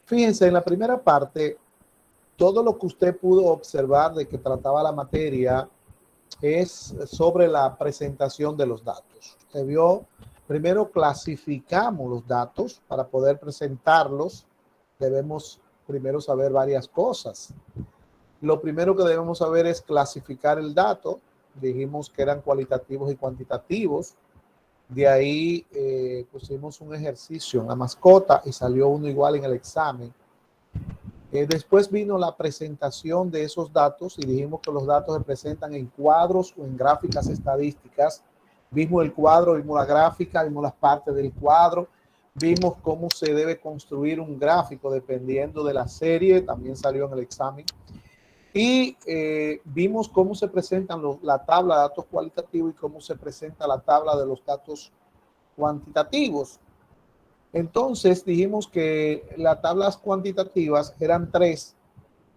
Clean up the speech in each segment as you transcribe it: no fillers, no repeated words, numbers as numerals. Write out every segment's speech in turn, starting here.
Fíjense, en la primera parte, todo lo que usted pudo observar de que trataba la materia es sobre la presentación de los datos. Usted vio, primero clasificamos los datos para poder presentarlos. Debemos primero saber varias cosas. Lo primero que debemos saber es clasificar el dato. Dijimos que eran cualitativos y cuantitativos. De ahí pusimos un ejercicio en la mascota y salió uno igual en el examen. Después vino la presentación de esos datos y dijimos que los datos se presentan en cuadros o en gráficas estadísticas. Vimos el cuadro, vimos la gráfica, vimos las partes del cuadro, vimos cómo se debe construir un gráfico dependiendo de la serie, también salió en el examen. Y vimos cómo se presentan la tabla de datos cualitativos y cómo se presenta la tabla de los datos cuantitativos. Entonces dijimos que las tablas cuantitativas eran 3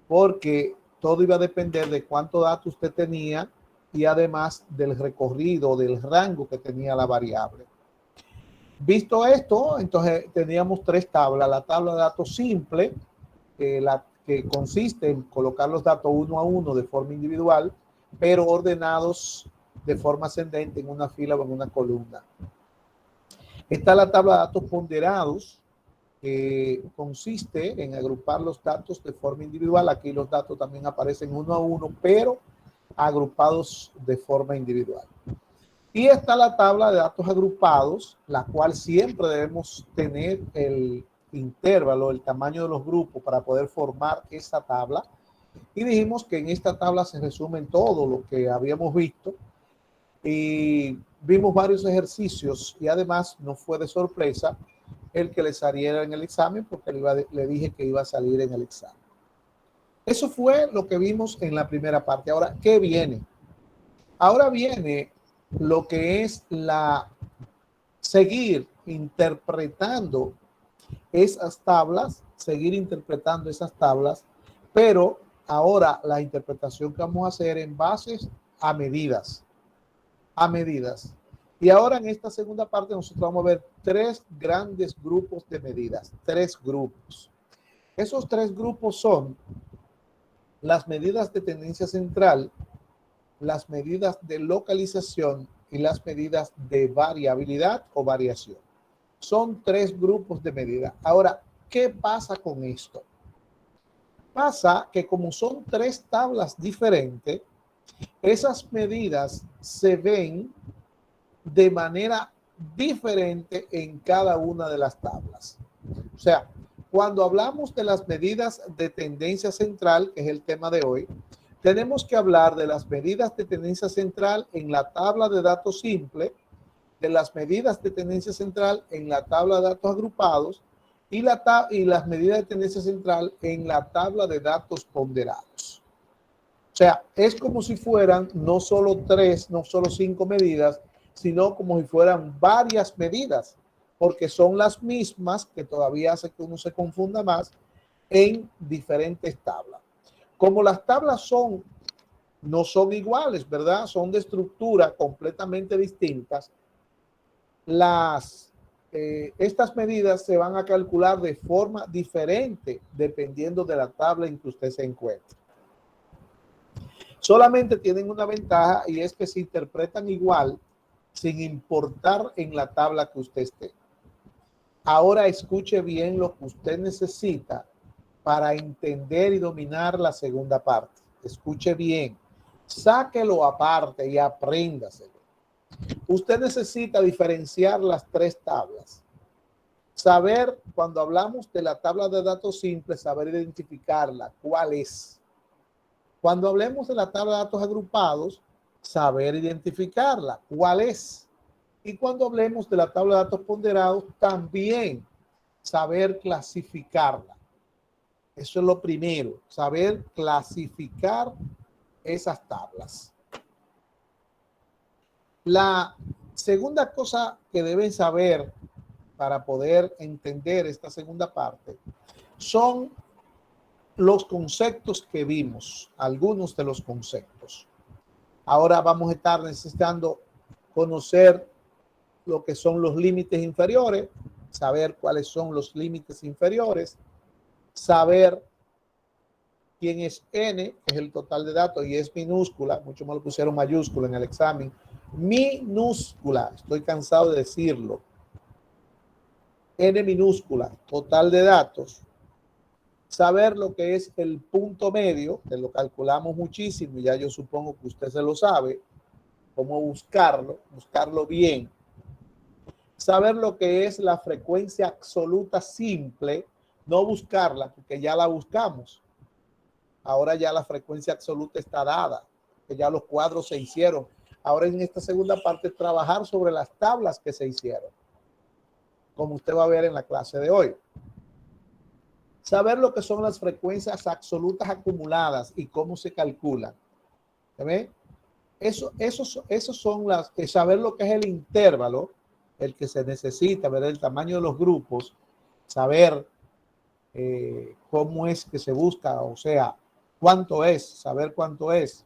porque todo iba a depender de cuánto datos usted tenía y además del recorrido, del rango que tenía la variable. Visto esto, entonces teníamos 3 tablas. La tabla de datos simple, que consiste en colocar los datos uno a uno de forma individual, pero ordenados de forma ascendente en una fila o en una columna. Está la tabla de datos ponderados, que consiste en agrupar los datos de forma individual. Aquí los datos también aparecen uno a uno, pero agrupados de forma individual. Y está la tabla de datos agrupados, la cual siempre debemos tener el intervalo, el tamaño de los grupos para poder formar esa tabla. Y dijimos que en esta tabla se resumen todo lo que habíamos visto. Y vimos varios ejercicios y además no fue de sorpresa el que le saliera en el examen porque le dije que iba a salir en el examen. Eso fue lo que vimos en la primera parte. Ahora, ¿qué viene? Ahora viene lo que es seguir interpretando esas tablas, pero ahora la interpretación que vamos a hacer en base a medidas. Y ahora en esta segunda parte nosotros vamos a ver 3 grandes grupos de medidas, 3 grupos. Esos 3 grupos son las medidas de tendencia central, las medidas de localización y las medidas de variabilidad o variación. Son 3 grupos de medidas. Ahora, ¿qué pasa con esto? Pasa que como son 3 tablas diferentes, esas medidas se ven de manera diferente en cada una de las tablas. O sea, cuando hablamos de las medidas de tendencia central, que es el tema de hoy, tenemos que hablar de las medidas de tendencia central en la tabla de datos simple, de las medidas de tendencia central en la tabla de datos agrupados y las medidas de tendencia central en la tabla de datos ponderados. O sea, es como si fueran no solo 3, no solo 5 medidas, sino como si fueran varias medidas, porque son las mismas, que todavía hace que uno se confunda más, en diferentes tablas. Como las tablas no son iguales, ¿verdad? Son de estructura completamente distintas. Estas medidas se van a calcular de forma diferente dependiendo de la tabla en que usted se encuentre. Solamente tienen una ventaja y es que se interpretan igual sin importar en la tabla que usted esté. Ahora escuche bien lo que usted necesita para entender y dominar la segunda parte. Escuche bien, sáquelo aparte y apréndaselo. Usted necesita diferenciar las 3 tablas. Saber, cuando hablamos de la tabla de datos simples, saber identificarla, cuál es. Cuando hablemos de la tabla de datos agrupados, saber identificarla, cuál es. Y cuando hablemos de la tabla de datos ponderados, también saber clasificarla. Eso es lo primero, saber clasificar esas tablas. La segunda cosa que deben saber para poder entender esta segunda parte son los conceptos que vimos, algunos de los conceptos. Ahora vamos a estar necesitando conocer lo que son los límites inferiores, saber cuáles son los límites inferiores, saber quién es n, que es el total de datos, y es minúscula, muchos me lo pusieron mayúscula en el examen, minúscula, estoy cansado de decirlo, n minúscula, total de datos, saber lo que es el punto medio, que lo calculamos muchísimo, y ya yo supongo que usted se lo sabe, cómo buscarlo bien, saber lo que es la frecuencia absoluta simple, no buscarla, porque ya la buscamos. Ahora ya la frecuencia absoluta está dada, que ya los cuadros se hicieron. Ahora en esta segunda parte trabajar sobre las tablas que se hicieron, como usted va a ver en la clase de hoy. Saber lo que son las frecuencias absolutas acumuladas y cómo se calculan. ¿Ve? Eso son las, saber lo que es el intervalo, el que se necesita, ver el tamaño de los grupos, saber cómo es que se busca, o sea, cuánto es, saber cuánto es.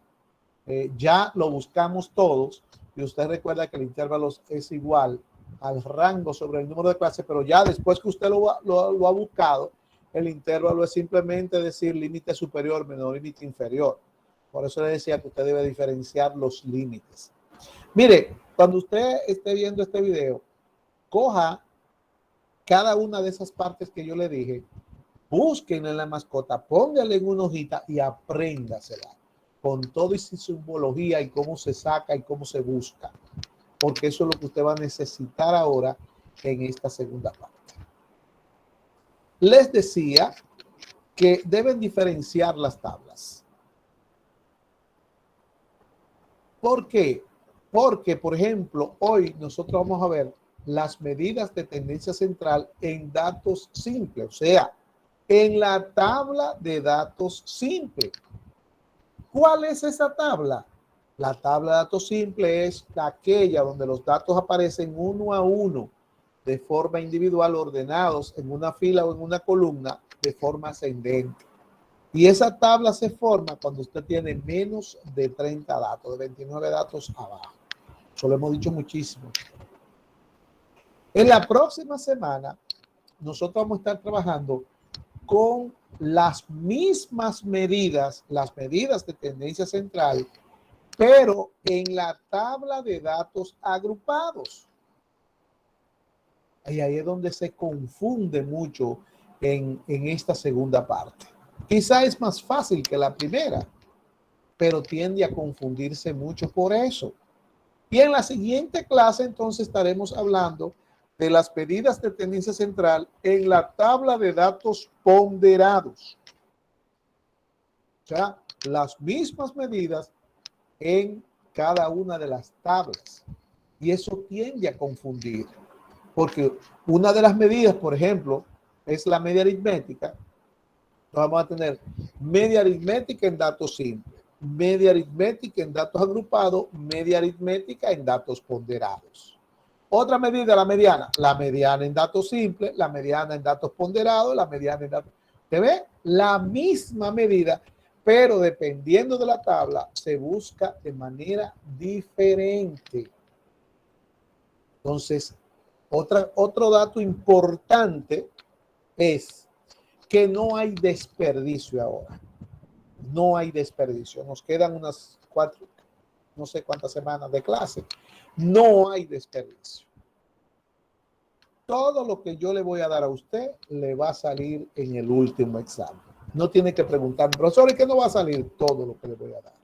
Ya lo buscamos todos y usted recuerda que el intervalo es igual al rango sobre el número de clases, pero ya después que usted lo ha buscado, el intervalo es simplemente decir límite superior menos límite inferior. Por eso le decía que usted debe diferenciar los límites. Mire, cuando usted esté viendo este video, coja cada una de esas partes que yo le dije, búsquenla en la mascota, póngale en una hojita y apréndasela con todo y su simbología y cómo se saca y cómo se busca, porque eso es lo que usted va a necesitar ahora en esta segunda parte. Les decía que deben diferenciar las tablas. ¿Por qué? Porque, por ejemplo, hoy nosotros vamos a ver las medidas de tendencia central en datos simples, o sea, en la tabla de datos simple. ¿Cuál es esa tabla? La tabla de datos simple es aquella donde los datos aparecen uno a uno de forma individual, ordenados en una fila o en una columna de forma ascendente. Y esa tabla se forma cuando usted tiene menos de 30 datos, de 29 datos abajo. Eso lo hemos dicho muchísimo. En la próxima semana, nosotros vamos a estar trabajando con las mismas medidas, las medidas de tendencia central, pero en la tabla de datos agrupados. Y ahí es donde se confunde mucho en esta segunda parte. Quizá es más fácil que la primera, pero tiende a confundirse mucho por eso. Y en la siguiente clase entonces estaremos hablando de las medidas de tendencia central en la tabla de datos ponderados. O sea, las mismas medidas en cada una de las tablas. Y eso tiende a confundir. Porque una de las medidas, por ejemplo, es la media aritmética. Vamos a tener media aritmética en datos simples, media aritmética en datos agrupados, media aritmética en datos ponderados. Otra medida, la mediana en datos simples, la mediana en datos ponderados, la mediana en datos... ¿Te ve? La misma medida, pero dependiendo de la tabla, se busca de manera diferente. Entonces, otro dato importante es que no hay desperdicio ahora. No hay desperdicio. Nos quedan unas 4, no sé cuántas semanas de clase. No hay desperdicio. Todo lo que yo le voy a dar a usted le va a salir en el último examen. No tiene que preguntar, profesor, ¿y qué no va a salir? Todo lo que le voy a dar.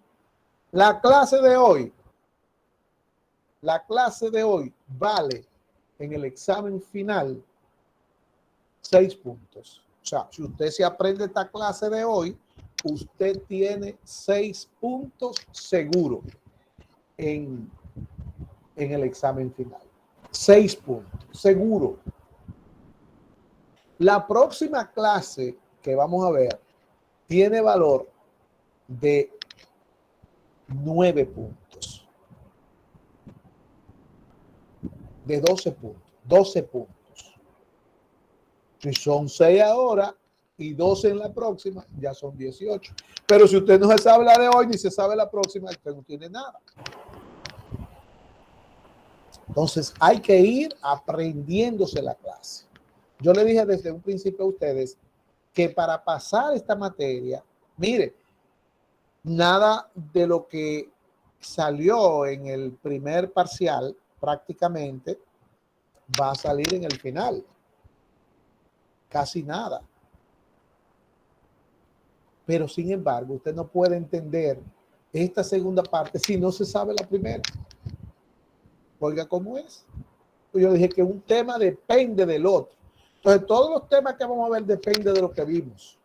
La clase de hoy vale en el examen final 6 puntos. O sea, si usted se aprende esta clase de hoy, usted tiene 6 puntos seguro en el examen final. 6 puntos, seguro. La próxima clase que vamos a ver tiene valor de 9 puntos. De 12 puntos. 12 puntos. Si son 6 ahora y 12 en la próxima, ya son 18. Pero si usted no se sabe la de hoy ni se sabe la próxima, usted no tiene nada. Entonces hay que ir aprendiéndose la clase. Yo le dije desde un principio a ustedes que para pasar esta materia, mire, nada de lo que salió en el primer parcial prácticamente va a salir en el final. Casi nada. Pero sin embargo, usted no puede entender esta segunda parte si no se sabe la primera. Oiga, ¿cómo es? Pues yo dije que un tema depende del otro. Entonces, todos los temas que vamos a ver depende de lo que vimos.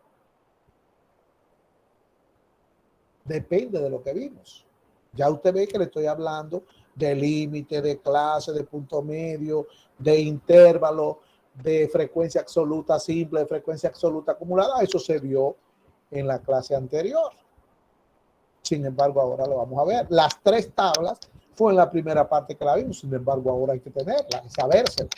Depende de lo que vimos. Ya usted ve que le estoy hablando de límite, de clase, de punto medio, de intervalo, de frecuencia absoluta simple, de frecuencia absoluta acumulada. Eso se vio en la clase anterior. Sin embargo, ahora lo vamos a ver. Las tres tablas fue en la primera parte que la vimos. Sin embargo, ahora hay que tenerla y sabérsela.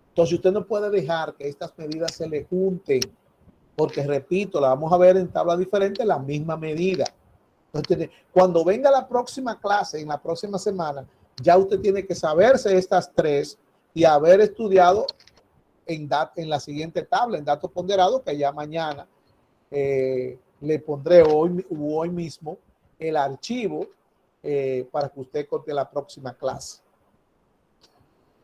Entonces, usted no puede dejar que estas medidas se le junten, porque, repito, la vamos a ver en tablas diferentes, la misma medida. Entonces, cuando venga la próxima clase, en la próxima semana, ya usted tiene que saberse estas tres y haber estudiado en la siguiente tabla, en datos ponderados, que ya mañana le pondré hoy mismo el archivo para que usted corte la próxima clase.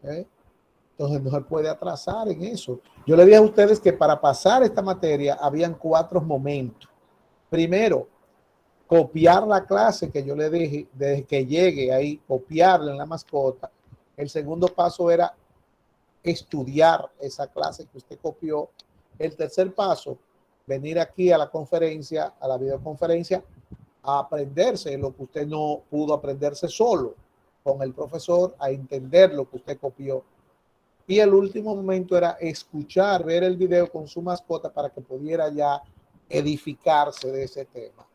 Entonces no se puede atrasar en eso. Yo le dije a ustedes que para pasar esta materia habían 4 momentos. Primero, copiar la clase que yo le dije, desde que llegue ahí, copiarla en la mascota. El segundo paso era estudiar esa clase que usted copió. El tercer paso, venir aquí a la conferencia, a la videoconferencia, a aprenderse lo que usted no pudo aprenderse solo con el profesor, a entender lo que usted copió. Y el último momento era escuchar, ver el video con su mascota para que pudiera ya edificarse de ese tema,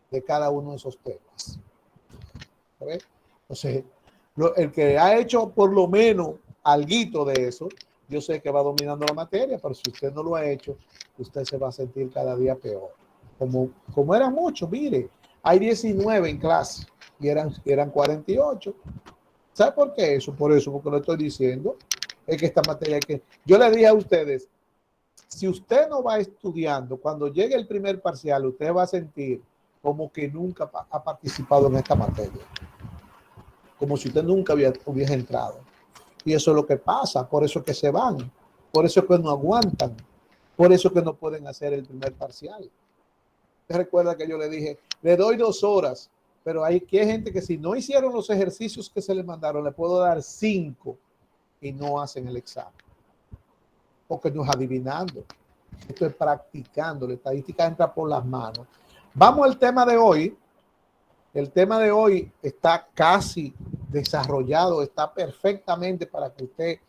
de cada uno de esos temas. ¿Sabes? Entonces, el que ha hecho por lo menos alguito de eso, yo sé que va dominando la materia, pero si usted no lo ha hecho, usted se va a sentir cada día peor. Como eran muchos, mire, hay 19 en clase y eran 48. ¿Sabe por qué eso? Por eso, porque lo estoy diciendo. Es que esta materia que yo le dije a ustedes, si usted no va estudiando, cuando llegue el primer parcial, usted va a sentir como que nunca ha participado en esta materia, como si usted nunca hubiese entrado. Y eso es lo que pasa, por eso es que se van, por eso es que no aguantan, por eso es que no pueden hacer el primer parcial. Usted recuerda que yo le dije, le doy 2 horas, pero hay gente que si no hicieron los ejercicios que se les mandaron, le puedo dar 5 y no hacen el examen. Porque no es adivinando, esto es practicando, la estadística entra por las manos. Vamos al tema de hoy. El tema de hoy está casi desarrollado, está perfectamente para que usted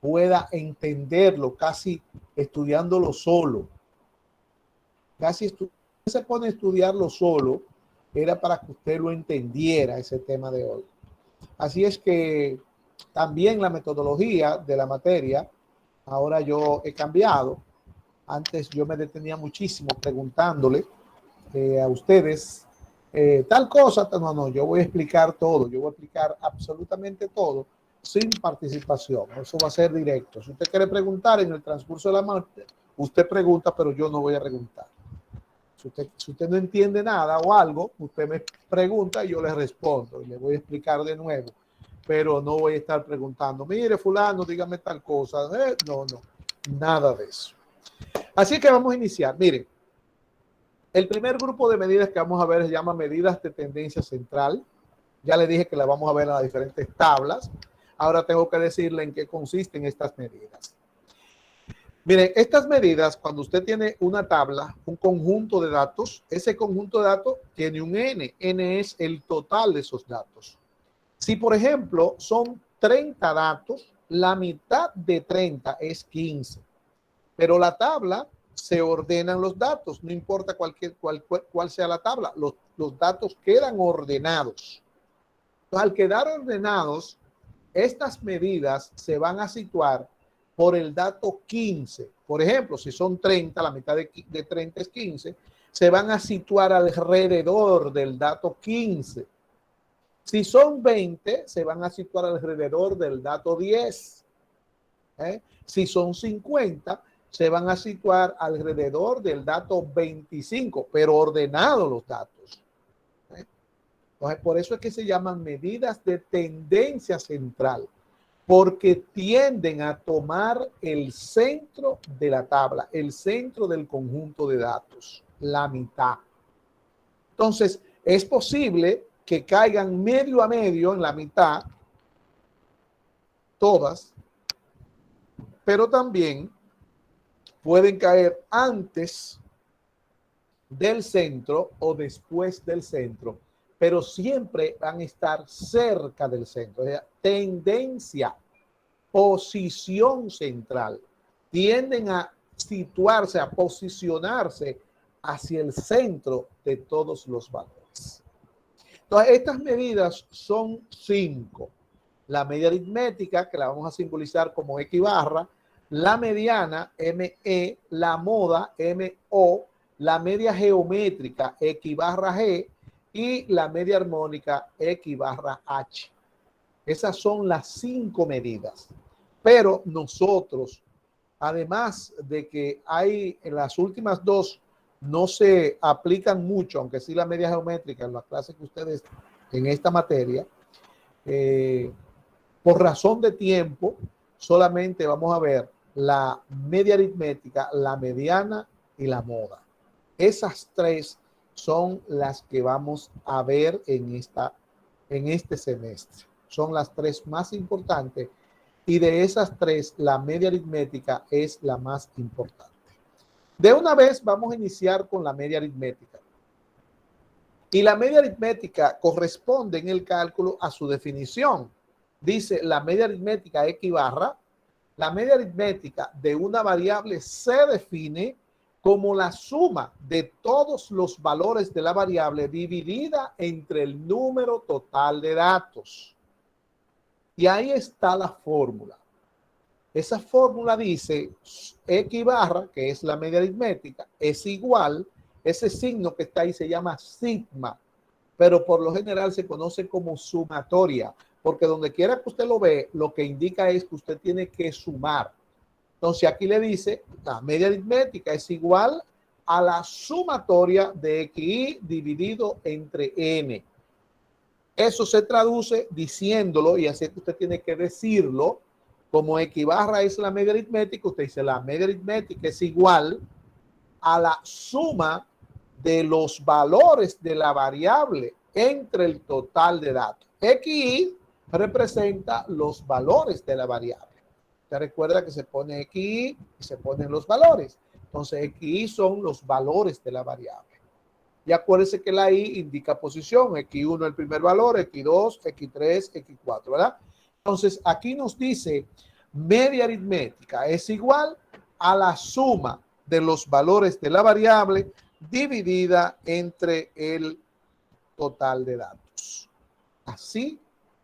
pueda entenderlo, casi estudiándolo solo. Casi se pone a estudiarlo solo, era para que usted lo entendiera, ese tema de hoy. Así es que también la metodología de la materia, ahora yo he cambiado. Antes yo me detenía muchísimo preguntándole a ustedes tal cosa. No, yo voy a explicar todo. Yo voy a explicar absolutamente todo sin participación. Eso va a ser directo. Si usted quiere preguntar en el transcurso de la materia, usted pregunta, pero yo no voy a preguntar. Si usted no entiende nada o algo, usted me pregunta y yo le respondo y le voy a explicar de nuevo. Pero no voy a estar preguntando, mire fulano, dígame tal cosa. No, nada de eso. Así que vamos a iniciar. Mire, el primer grupo de medidas que vamos a ver se llama medidas de tendencia central. Ya le dije que la vamos a ver en las diferentes tablas. Ahora tengo que decirle en qué consisten estas medidas. Miren, estas medidas, cuando usted tiene una tabla, un conjunto de datos, ese conjunto de datos tiene un n. N es el total de esos datos. Si, por ejemplo, son 30 datos, la mitad de 30 es 15. Pero la tabla se ordenan los datos, no importa cuál sea la tabla, los datos quedan ordenados. Entonces, al quedar ordenados, estas medidas se van a situar por el dato 15. Por ejemplo, si son 30, la mitad de 30 es 15, se van a situar alrededor del dato 15. Si son 20, se van a situar alrededor del dato 10. Si son 50, se van a situar alrededor del dato 25, pero ordenados los datos. Entonces, por eso es que se llaman medidas de tendencia central, porque tienden a tomar el centro de la tabla, el centro del conjunto de datos, la mitad. Entonces, es posible que caigan medio a medio en la mitad, todas, pero también pueden caer antes del centro o después del centro, pero siempre van a estar cerca del centro. O sea, tendencia, posición central. Tienden a situarse, a posicionarse hacia el centro de todos los valores. Entonces, estas medidas son 5. La media aritmética, que la vamos a simbolizar como X barra, la mediana, ME, la moda, MO, la media geométrica, X barra G, y la media armónica, X barra H. Esas son las 5 medidas. Pero nosotros, además de que hay en las últimas 2 no se aplican mucho, aunque sí la media geométrica en las clases que ustedes en esta materia, por razón de tiempo, solamente vamos a ver la media aritmética, la mediana y la moda. Esas 3 son las que vamos a ver en este semestre. Son las 3 más importantes y de esas 3, la media aritmética es la más importante. De una vez vamos a iniciar con la media aritmética. Y la media aritmética corresponde en el cálculo a su definición. Dice la media aritmética X barra. La media aritmética de una variable se define como la suma de todos los valores de la variable dividida entre el número total de datos. Y ahí está la fórmula. Esa fórmula dice X barra, que es la media aritmética, es igual, ese signo que está ahí se llama sigma, pero por lo general se conoce como sumatoria, porque donde quiera que usted lo ve, lo que indica es que usted tiene que sumar. Entonces aquí le dice, la media aritmética es igual a la sumatoria de xi dividido entre n. Eso se traduce diciéndolo, y así que usted tiene que decirlo, como X barra es la media aritmética, usted dice la media aritmética es igual a la suma de los valores de la variable entre el total de datos. XI representa los valores de la variable. Usted recuerda que se pone XI y se ponen los valores. Entonces, XI son los valores de la variable. Y acuérdense que la I indica posición. X1 el primer valor, X2, X3, X4, ¿verdad? Entonces, aquí nos dice media aritmética es igual a la suma de los valores de la variable dividida entre el total de datos. Así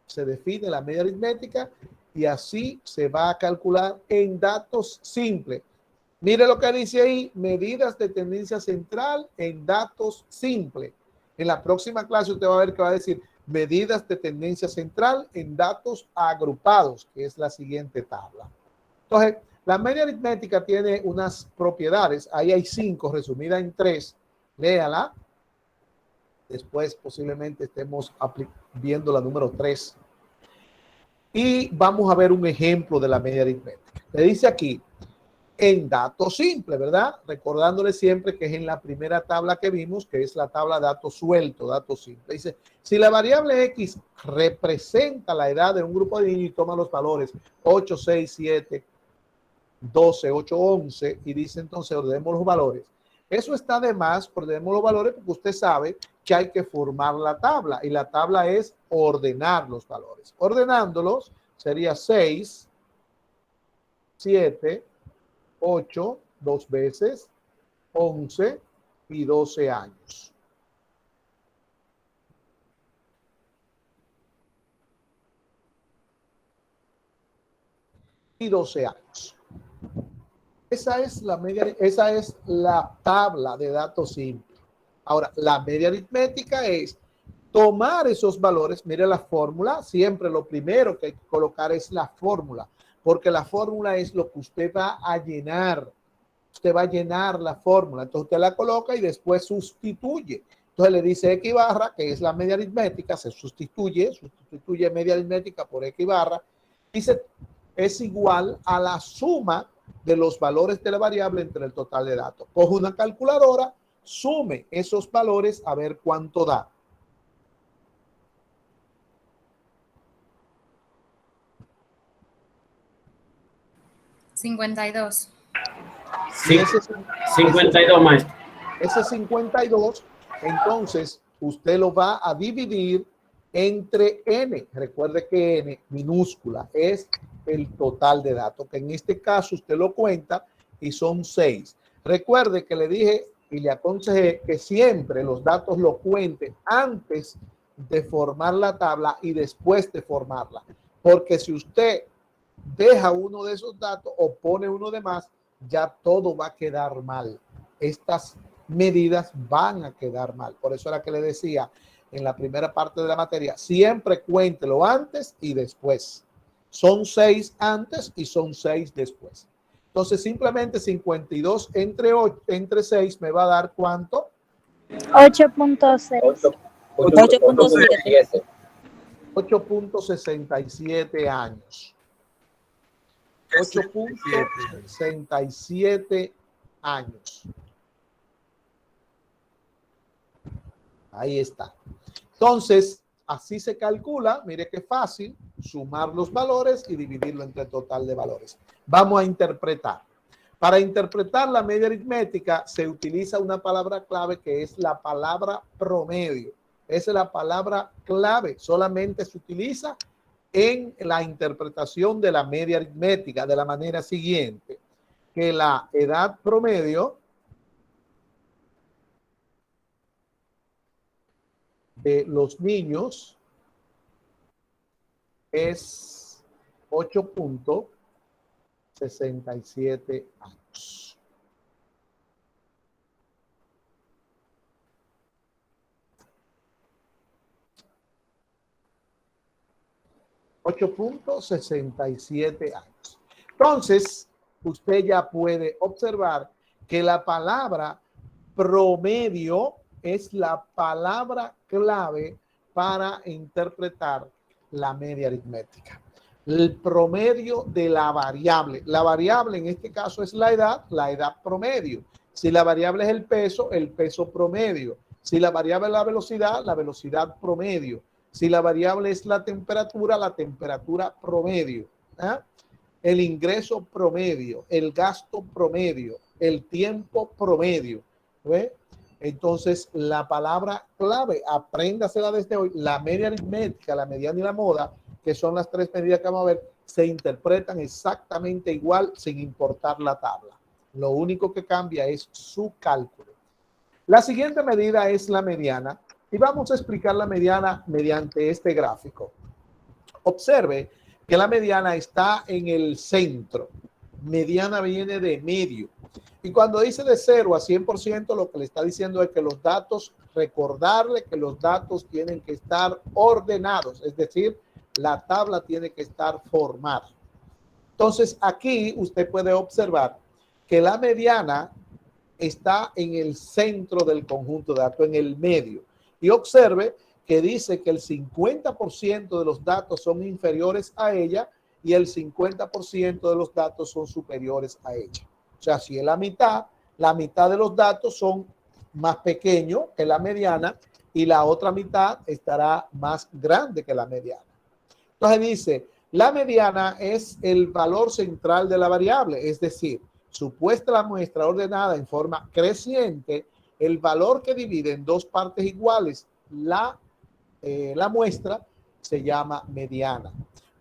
se define la media aritmética y así se va a calcular en datos simples. Mire lo que dice ahí, medidas de tendencia central en datos simples. En la próxima clase usted va a ver que va a decir medidas de tendencia central en datos agrupados, que es la siguiente tabla. Entonces, la media aritmética tiene unas propiedades. Ahí hay 5, resumidas en 3. Léala. Después posiblemente estemos viendo la número 3. Y vamos a ver un ejemplo de la media aritmética. Le dice aquí, en datos simples, ¿verdad? Recordándole siempre que es en la primera tabla que vimos, que es la tabla de datos sueltos, datos simples. Dice, si la variable X representa la edad de un grupo de niños y toma los valores 8, 6, 7, 12, 8, 11, y dice entonces ordenemos los valores. Eso está de más, ordenemos los valores, porque usted sabe que hay que formar la tabla, y la tabla es ordenar los valores. Ordenándolos sería 6, 7, 8, 2 veces, 11 y 12 años. Y 12 años. Esa es la media, esa es la tabla de datos simples. Ahora, la media aritmética es tomar esos valores. Mire la fórmula, siempre lo primero que hay que colocar es la fórmula. porque la fórmula es lo que usted va a llenar. Usted va a llenar la fórmula, entonces usted la coloca y después sustituye. Entonces le dice X barra, que es la media aritmética, se sustituye media aritmética por X barra, dice es igual a la suma de los valores de la variable entre el total de datos. Coge una calculadora, sume esos valores a ver cuánto da. $52. Y ese, 52, maestro. Ese 52, entonces usted lo va a dividir entre n. Recuerde que n minúscula es el total de datos, que en este caso usted lo cuenta y son 6. Recuerde que le dije y le aconsejé que siempre los datos lo cuente antes de formar la tabla y después de formarla, porque si usted deja uno de esos datos o pone uno de más, ya todo va a quedar mal. Estas medidas van a quedar mal. Por eso era que le decía en la primera parte de la materia, siempre cuéntelo antes y después. Son 6 antes y son 6 después. Entonces, simplemente 52 entre 6 me va a dar ¿cuánto? 8.6. 8.7. 8.67 años. 8.67 años. Ahí está. Entonces, así se calcula. Mire qué fácil. Sumar los valores y dividirlo entre el total de valores. Vamos a interpretar. Para interpretar la media aritmética se utiliza una palabra clave que es la palabra promedio. Esa es la palabra clave. Solamente se utiliza en la interpretación de la media aritmética de la manera siguiente, que la edad promedio de los niños es 8.67 años. $8.67 años. Entonces, usted ya puede observar que la palabra promedio es la palabra clave para interpretar la media aritmética. El promedio de la variable. La variable en este caso es la edad promedio. Si la variable es el peso promedio. Si la variable es la velocidad promedio. Si la variable es la temperatura promedio. ¿Eh? El ingreso promedio, el gasto promedio, el tiempo promedio. ¿Ve? Entonces, la palabra clave, apréndasela desde hoy, la media aritmética, la mediana y la moda, que son las tres medidas que vamos a ver, se interpretan exactamente igual sin importar la tabla. Lo único que cambia es su cálculo. La siguiente medida es la mediana y vamos a explicar la mediana mediante este gráfico. Observe que la mediana está en el centro. Mediana viene de medio. Y cuando dice de 0 a 100%, lo que le está diciendo es que los datos, recordarle que los datos tienen que estar ordenados, es decir, la tabla tiene que estar formada. Entonces, aquí usted puede observar que la mediana está en el centro del conjunto de datos, en el medio. Y observe que dice que el 50% de los datos son inferiores a ella y el 50% de los datos son superiores a ella. O sea, si es la mitad de los datos son más pequeños que la mediana y la otra mitad estará más grande que la mediana. Entonces dice, la mediana es el valor central de la variable, es decir, supuesta la muestra ordenada en forma creciente, el valor que divide en dos partes iguales la muestra se llama mediana.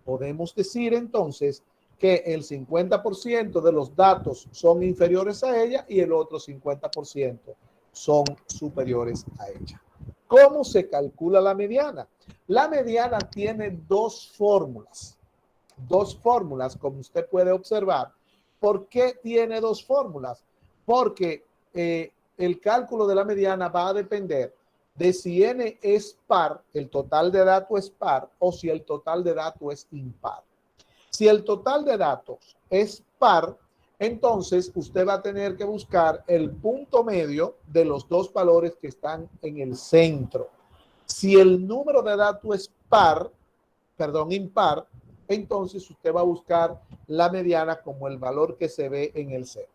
Podemos decir entonces que el 50% de los datos son inferiores a ella y el otro 50% son superiores a ella. ¿Cómo se calcula la mediana? La mediana tiene dos fórmulas, como usted puede observar. ¿Por qué tiene dos fórmulas? Porque el cálculo de la mediana va a depender de si n es par, el total de datos es par, o si el total de datos es impar. Si el total de datos es par, entonces usted va a tener que buscar el punto medio de los dos valores que están en el centro. Si el número de datos es impar, entonces usted va a buscar la mediana como el valor que se ve en el centro.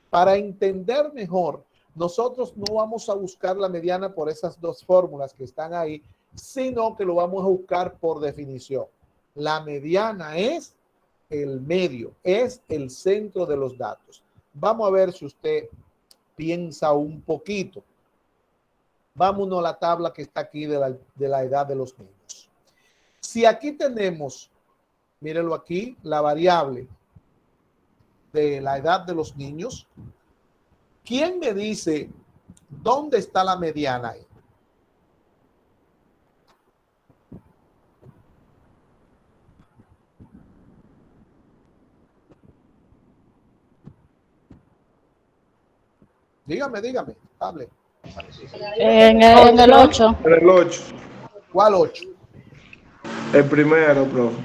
Para entender mejor, nosotros no vamos a buscar la mediana por esas dos fórmulas que están ahí, sino que lo vamos a buscar por definición. La mediana es el medio, es el centro de los datos. Vamos a ver si usted piensa un poquito. Vámonos a la tabla que está aquí de la edad de los niños. Si aquí tenemos, mírenlo aquí, la variable de la edad de los niños, ¿quién me dice dónde está la mediana ahí? Dígame, hable. En el 8. En el 8. ¿Cuál 8? El primero, profe.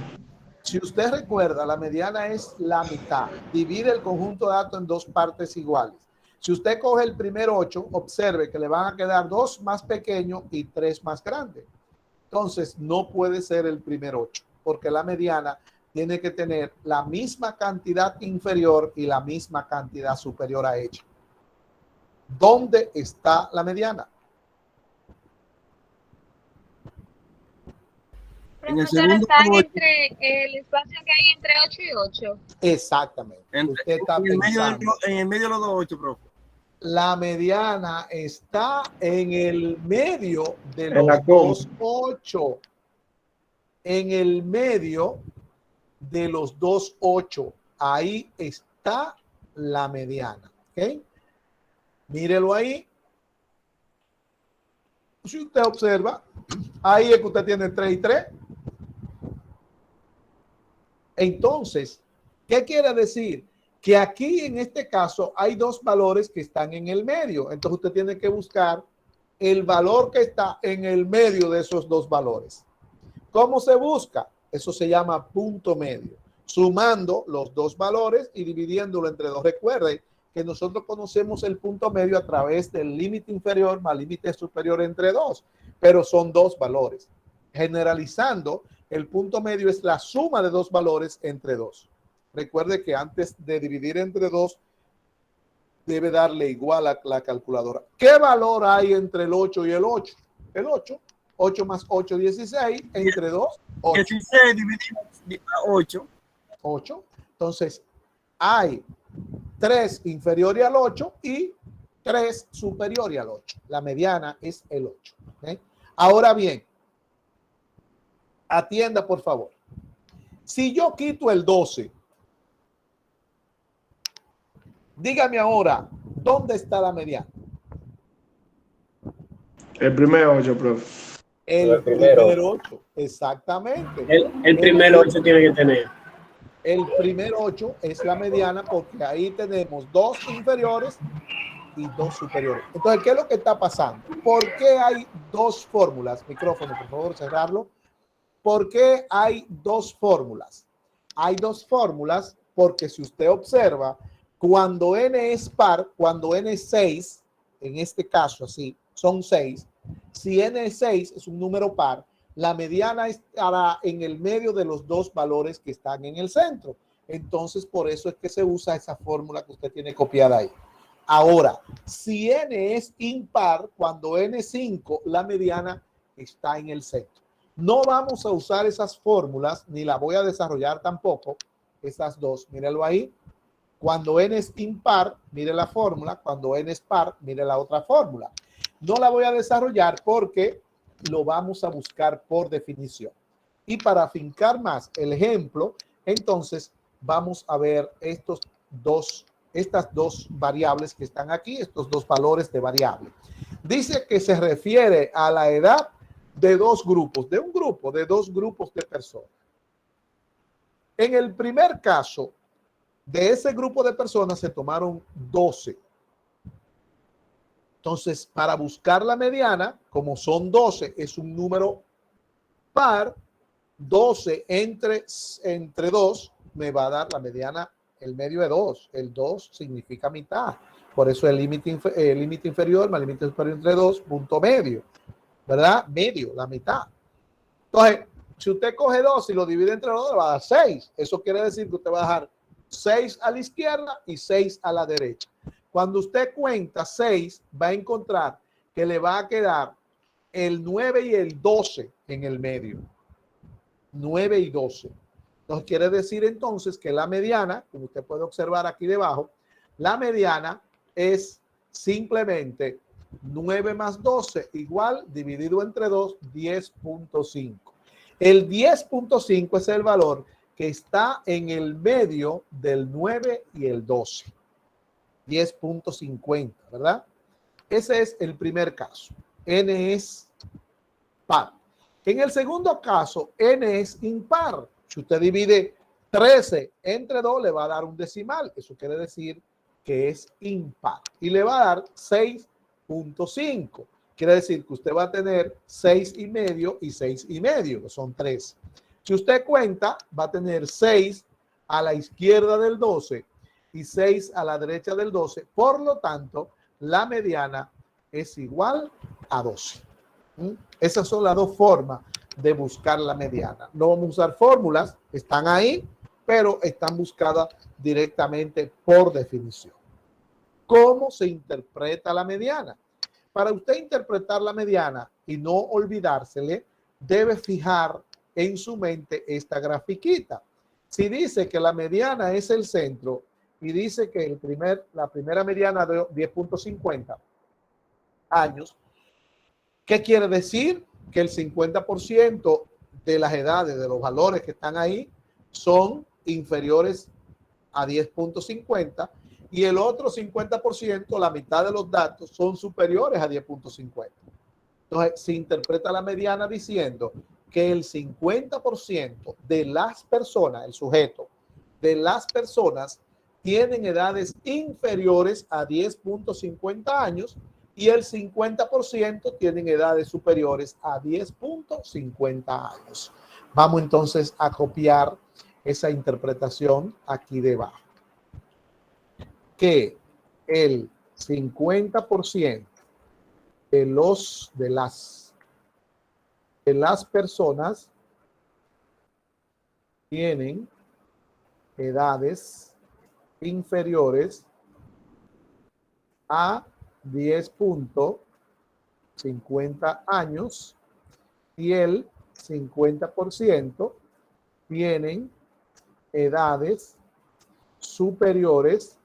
Si usted recuerda, la mediana es la mitad. Divide el conjunto de datos en dos partes iguales. Si usted coge el primer 8, observe que le van a quedar 2 más pequeños y 3 más grandes. Entonces, no puede ser el primer 8, porque la mediana tiene que tener la misma cantidad inferior y la misma cantidad superior a ella. ¿Dónde está la mediana? Profesor, están entre el espacio que hay entre 8 y 8. Exactamente. Usted está pensando. En el medio de los dos 8, profe. La mediana está en el medio de los dos 8. En el medio de los dos 8. Ahí está la mediana. ¿Ok? Mírelo ahí. Si usted observa, ahí es que usted tiene 3 y 3. Entonces, ¿qué quiere decir? Que aquí en este caso hay dos valores que están en el medio. Entonces usted tiene que buscar el valor que está en el medio de esos dos valores. ¿Cómo se busca? Eso se llama punto medio. Sumando los dos valores y dividiéndolo entre dos. Recuerden que nosotros conocemos el punto medio a través del límite inferior más límite superior entre dos, pero son dos valores. Generalizando, el punto medio es la suma de dos valores entre dos. Recuerde que antes de dividir entre dos, debe darle igual a la calculadora. ¿Qué valor hay entre el 8 y el 8? El 8. 8 más 8, 16. Entre 2, 8. 16 dividido 8. 8. Entonces, hay 3 inferior al 8 y 3 superior al 8. La mediana es el 8. ¿Okay? Ahora bien, atienda por favor. Si yo quito el 12, dígame ahora, ¿dónde está la mediana? El primer 8, profe. El primer 8, exactamente. El primer 8 tiene que tener. El primer 8 es la mediana porque ahí tenemos 2 inferiores y 2 superiores. Entonces, ¿qué es lo que está pasando? ¿Por qué hay dos fórmulas? Micrófono, por favor, cerrarlo. ¿Por qué hay dos fórmulas? Hay dos fórmulas porque si usted observa, cuando n es par, cuando n es 6, en este caso así, son 6. Si n es 6, es un número par, la mediana estará en el medio de los dos valores que están en el centro. Entonces, por eso es que se usa esa fórmula que usted tiene copiada ahí. Ahora, si n es impar, cuando n es 5, la mediana está en el centro. No vamos a usar esas fórmulas, ni la voy a desarrollar tampoco, esas dos. Míralo ahí. Cuando n es impar, mire la fórmula. Cuando n es par, mire la otra fórmula. No la voy a desarrollar porque lo vamos a buscar por definición. Y para afincar más el ejemplo, entonces vamos a ver estas dos variables que están aquí, estos dos valores de variable. Dice que se refiere a la edad de dos grupos, de dos grupos de personas. En el primer caso, de ese grupo de personas se tomaron 12. Entonces, para buscar la mediana, como son 12, es un número par, 12 entre 2 me va a dar la mediana, el medio de 2. El 2 significa mitad. Por eso el límite inferior más el límite superior entre 2, punto medio. ¿Verdad? Medio, la mitad. Entonces, si usted coge 2 y lo divide entre 2, le va a dar 6. Eso quiere decir que usted va a dejar 6 a la izquierda y 6 a la derecha. Cuando usted cuenta 6, va a encontrar que le va a quedar el 9 y el 12 en el medio. 9 y 12. Entonces quiere decir entonces que la mediana, como usted puede observar aquí debajo, la mediana es simplemente 9 más 12 igual dividido entre 2, 10.5. El 10.5 es el valor que está en el medio del 9 y el 12. 10.50, ¿verdad? Ese es el primer caso. N es par. En el segundo caso, N es impar. Si usted divide 13 entre 2, le va a dar un decimal. Eso quiere decir que es impar. Y le va a dar 6.5. Quiere decir que usted va a tener 6,5 y 6,5, que son 3. Si usted cuenta, va a tener 6 a la izquierda del 12 y 6 a la derecha del 12. Por lo tanto, la mediana es igual a 12. Esas son las dos formas de buscar la mediana. No vamos a usar fórmulas, están ahí, pero están buscadas directamente por definición. ¿Cómo se interpreta la mediana? Para usted interpretar la mediana y no olvidársele, debe fijar en su mente esta grafiquita. Si dice que la mediana es el centro y dice que la primera mediana de 10.50 años, ¿qué quiere decir? Que el 50% de las edades, de los valores que están ahí, son inferiores a 10.50 y el otro 50%, la mitad de los datos, son superiores a 10.50. Entonces, se interpreta la mediana diciendo que el 50% de las personas, el sujeto, de las personas, tienen edades inferiores a 10.50 años y el 50% tienen edades superiores a 10.50 años. Vamos entonces a copiar esa interpretación aquí debajo. Que el 50% de las personas tienen edades inferiores a 10.50 años y el 50% tienen edades superiores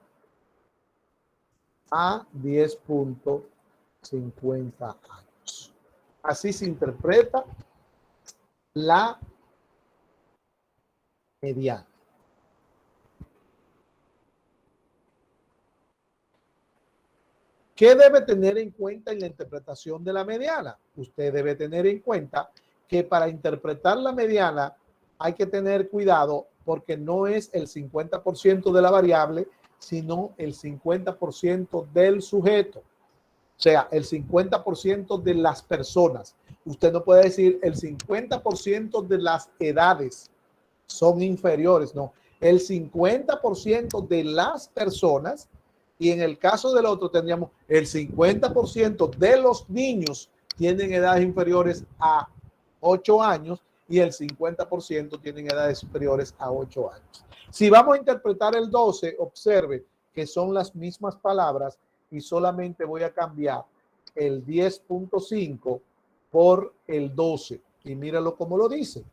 a 10.50 años. Así se interpreta la mediana. ¿Qué debe tener en cuenta en la interpretación de la mediana? Usted debe tener en cuenta que para interpretar la mediana hay que tener cuidado porque no es el 50% de la variable, sino el 50% del sujeto. O sea, el 50% de las personas. Usted no puede decir el 50% de las edades son inferiores, no. El 50% de las personas. Y en el caso del otro tendríamos el 50% de los niños tienen edades inferiores a 8 años y el 50% tienen edades superiores a 8 años. Si vamos a interpretar el 12, observe que son las mismas palabras y solamente voy a cambiar el 10.5 por el 12. Y míralo como lo dice.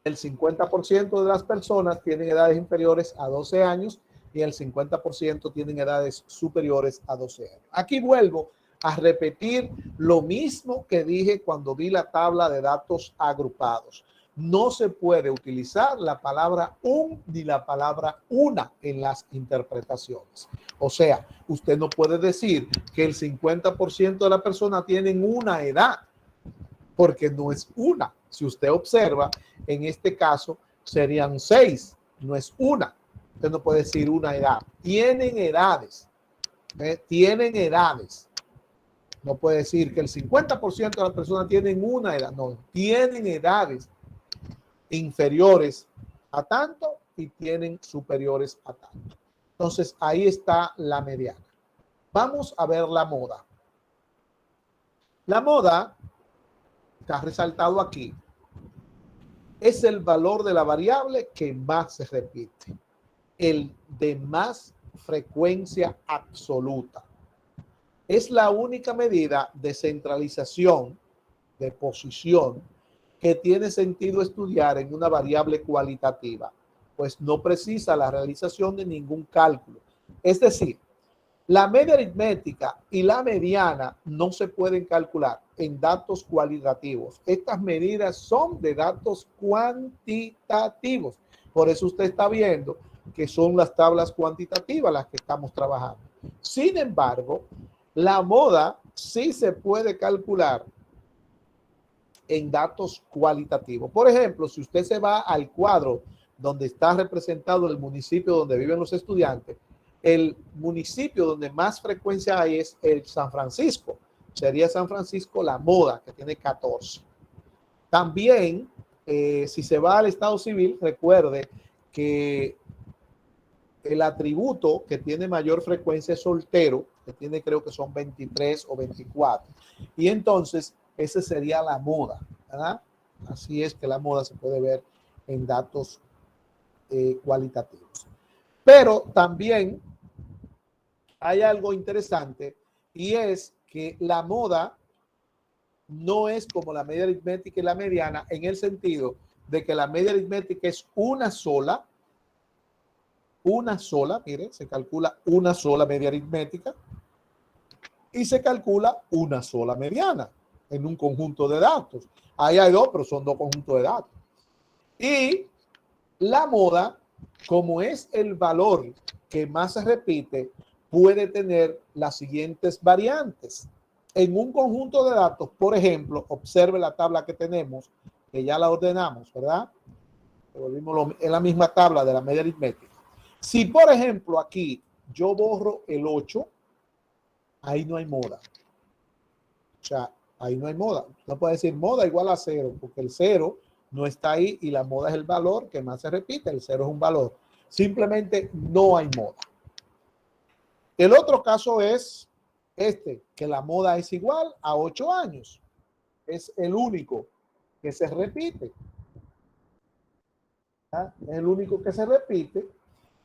El 50% de las personas tienen edades inferiores a 12 años y el 50% tienen edades superiores a 12 años. Aquí vuelvo a repetir lo mismo que dije cuando vi la tabla de datos agrupados. No se puede utilizar la palabra un ni la palabra una en las interpretaciones. O sea, usted no puede decir que el 50% de la persona tienen una edad, porque no es una. Si usted observa, en este caso serían 6, no es una. Usted no puede decir una edad. Tienen edades. Tienen edades. No puede decir que el 50% de las personas tienen una edad. No, tienen edades. inferiores a tanto y tienen superiores a tanto. Entonces, ahí está la mediana. Vamos a ver la moda. La moda, está resaltado aquí, es el valor de la variable que más se repite, el de más frecuencia absoluta. Es la única medida de centralización, de posición, que tiene sentido estudiar en una variable cualitativa, pues no precisa la realización de ningún cálculo. Es decir, la media aritmética y la mediana no se pueden calcular en datos cualitativos. Estas medidas son de datos cuantitativos. Por eso usted está viendo que son las tablas cuantitativas las que estamos trabajando. Sin embargo, la moda sí se puede calcular en datos cualitativos. Por ejemplo, si usted se va al cuadro donde está representado el municipio donde viven los estudiantes, el municipio donde más frecuencia hay es el San Francisco. Sería San Francisco la moda, que tiene 14. También, si se va al estado civil, recuerde que el atributo que tiene mayor frecuencia es soltero, que tiene, creo que son 23 o 24. Y entonces, ese sería la moda, ¿verdad? Así es que la moda se puede ver en datos cualitativos. Pero también hay algo interesante, y es que la moda no es como la media aritmética y la mediana, en el sentido de que la media aritmética es una sola, mire, se calcula una sola media aritmética y se calcula una sola mediana en un conjunto de datos. Ahí hay dos, pero son dos conjuntos de datos. Y la moda, como es el valor que más se repite, puede tener las siguientes variantes. En un conjunto de datos, por ejemplo, observe la tabla que tenemos, que ya la ordenamos, ¿verdad? Volvimos en la misma tabla de la media aritmética. Si, por ejemplo, aquí yo borro el 8, ahí no hay moda. O sea, ahí no hay moda. No puede decir moda igual a 0, porque el 0 no está ahí y la moda es el valor que más se repite. El 0 es un valor. Simplemente no hay moda. El otro caso es que la moda es igual a 8 años. Es el único que se repite. ¿Ah? Es el único que se repite.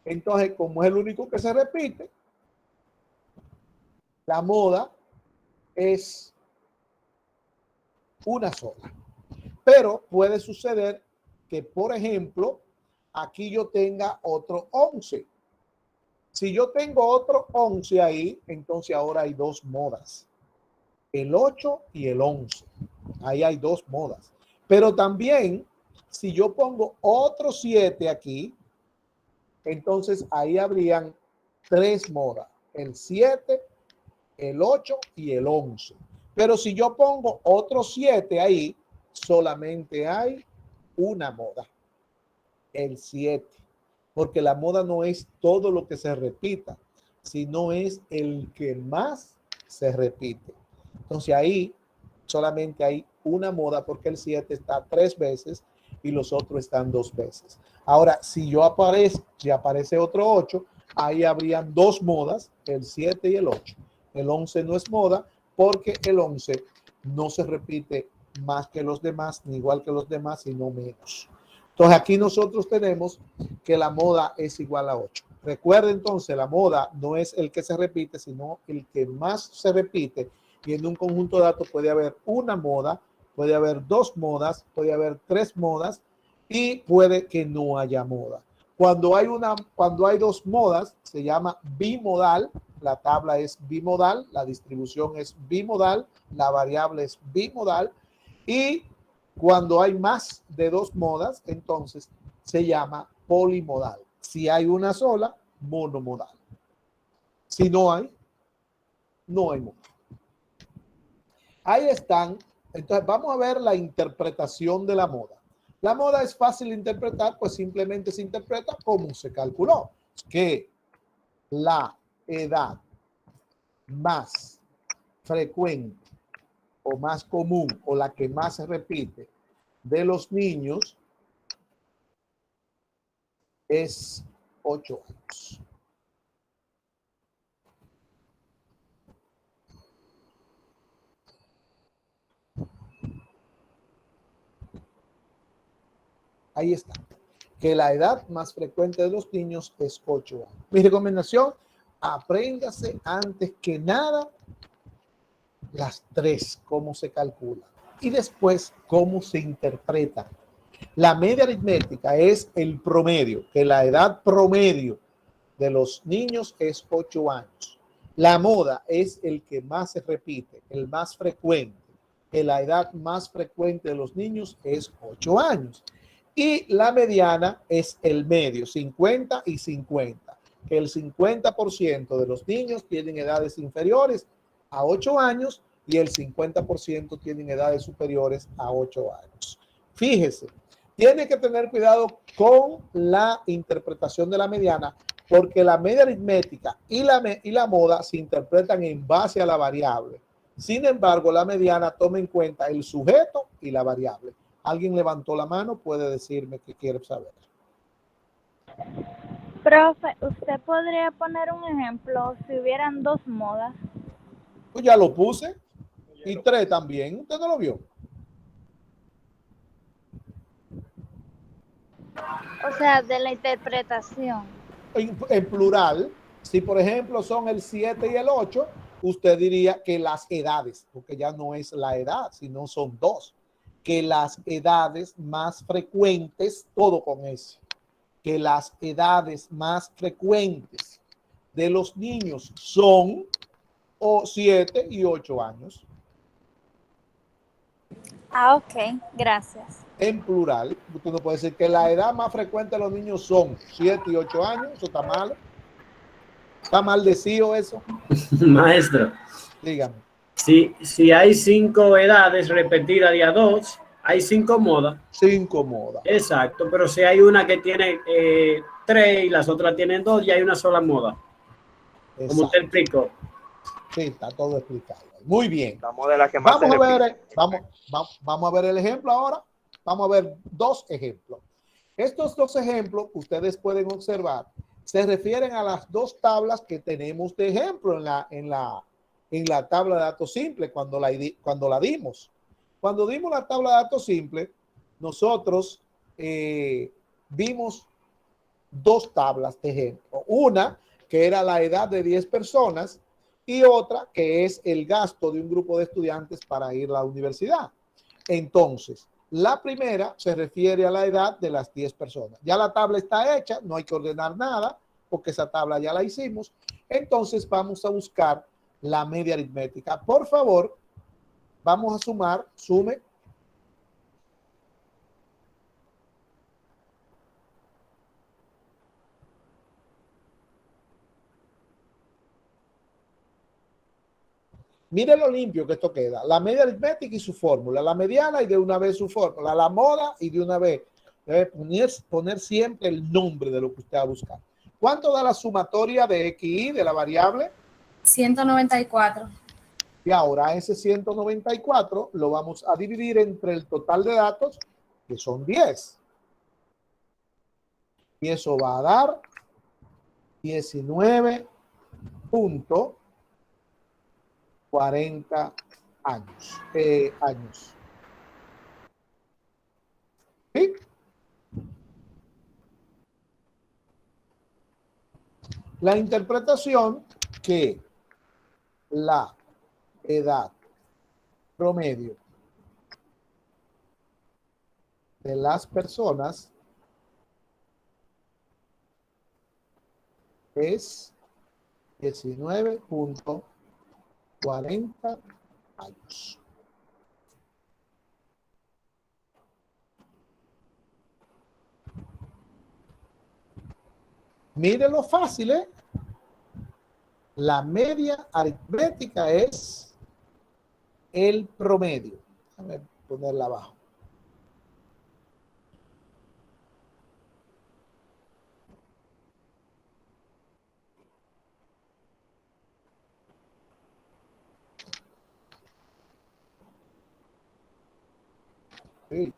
Entonces, como es el único que se repite, la moda es una sola. Pero puede suceder que, por ejemplo, aquí yo tenga otro 11. Si yo tengo otro 11 ahí, entonces ahora hay dos modas. El 8 y el 11. Ahí hay dos modas. Pero también, si yo pongo otro 7 aquí, entonces ahí habrían tres modas. El 7, el 8 y el 11. Pero si yo pongo otro 7 ahí, solamente hay una moda. El 7. Porque la moda no es todo lo que se repita, sino es el que más se repite. Entonces ahí solamente hay una moda porque el 7 está 3 veces y los otros están 2 veces. Ahora, si aparece otro 8, ahí habrían dos modas, el 7 y el 8. El 11 no es moda porque el 11 no se repite más que los demás, ni igual que los demás, sino menos. Entonces aquí nosotros tenemos que la moda es igual a 8. Recuerda entonces, la moda no es el que se repite, sino el que más se repite. Y en un conjunto de datos puede haber una moda, puede haber dos modas, puede haber tres modas y puede que no haya moda. Cuando hay dos modas, se llama bimodal. La tabla es bimodal, la distribución es bimodal, la variable es bimodal. Y cuando hay más de dos modas, entonces se llama polimodal. Si hay una sola, monomodal. Si no hay, no hay moda. Ahí están. Entonces vamos a ver la interpretación de la moda. La moda es fácil de interpretar, pues simplemente se interpreta como se calculó. Que la edad más frecuente o más común o la que más se repite de los niños es 8 años. Ahí está. Que la edad más frecuente de los niños es 8 años. Mi recomendación, apréndase antes que nada las 3, cómo se calcula. Y después, cómo se interpreta. La media aritmética es el promedio, que la edad promedio de los niños es 8 años. La moda es el que más se repite, el más frecuente, que la edad más frecuente de los niños es 8 años. Y la mediana es el medio, 50 y 50, que el 50% de los niños tienen edades inferiores a 8 años y el 50% tienen edades superiores a 8 años. Fíjese, tiene que tener cuidado con la interpretación de la mediana, porque la media aritmética y la moda se interpretan en base a la variable. Sin embargo, la mediana toma en cuenta el sujeto y la variable. ¿Alguien levantó la mano? Puede decirme qué quiere saber. Profe, ¿usted podría poner un ejemplo si hubieran 2 modas? Pues ya lo puse. Y 3 también. ¿Usted no lo vio? O sea, de la interpretación. En plural, si por ejemplo son el 7 y el 8, usted diría que las edades, porque ya no es la edad, sino son 2, que las edades más frecuentes, todo con eso, que las edades más frecuentes de los niños son 7 y 8 años. Ah, ok, gracias. En plural, usted no puede decir que la edad más frecuente de los niños son 7 y 8 años, eso está mal. ¿Está maldecido eso? Maestro, Dígame. si hay 5 edades repetidas de a 2, hay 5 modas. 5 modas. Exacto, pero si hay una que tiene 3 y las otras tienen 2, ya hay una sola moda. Exacto. Como usted explicó. Sí, está todo explicado. Muy bien. La moda es la que más Vamos se a ver, repite. vamos a ver el ejemplo ahora. Vamos a ver 2 ejemplos. Estos 2 ejemplos, ustedes pueden observar, se refieren a las 2 tablas que tenemos de ejemplo en la tabla de datos simples cuando la dimos. Cuando dimos la tabla de datos simples, nosotros vimos 2 tablas de ejemplo. Una que era la edad de 10 personas y otra que es el gasto de un grupo de estudiantes para ir a la universidad. Entonces, la primera se refiere a la edad de las 10 personas. Ya la tabla está hecha, no hay que ordenar nada porque esa tabla ya la hicimos. Entonces vamos a buscar la media aritmética. Por favor, vamos a sumar, sume. Mire lo limpio que esto queda. La media aritmética y su fórmula. La mediana y de una vez su fórmula. La moda y de una vez. Debe poner siempre el nombre de lo que usted va a buscar. ¿Cuánto da la sumatoria de x y de la variable? 194. Y ahora ese 194 lo vamos a dividir entre el total de datos, que son 10. Y eso va a dar 19.40 años. ¿Sí? La interpretación que la edad promedio de las personas es 19.40 años. Mire lo fácil, ¿eh? La media aritmética es el promedio. Déjame ponerla abajo. Sí.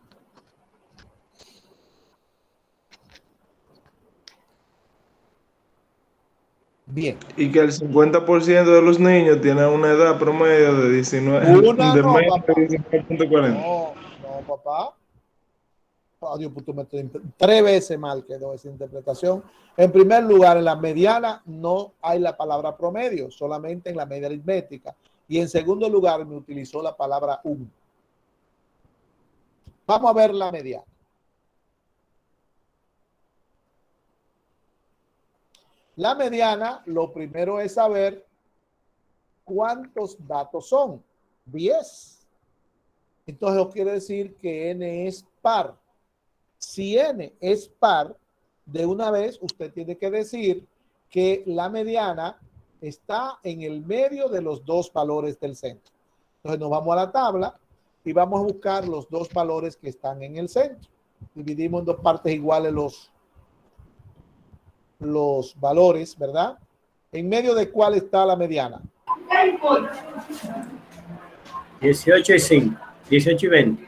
Bien. Y que el 50% de los niños tienen una edad promedio de 19, Una de no, menos papá. de 19.40. No, no, papá. Adiós, pues tú me tres veces mal quedó esa interpretación. En primer lugar, en la mediana no hay la palabra promedio, solamente en la media aritmética. Y en segundo lugar, me utilizó la palabra un. Vamos a ver la mediana. La mediana, lo primero es saber cuántos datos son. 10. Entonces, eso quiere decir que n es par. Si n es par, de una vez usted tiene que decir que la mediana está en el medio de los dos valores del centro. Entonces nos vamos a la tabla y vamos a buscar los dos valores que están en el centro. Dividimos en dos partes iguales los valores, ¿verdad? ¿En medio de cuál está la mediana? 18 y 5. 18 y 20.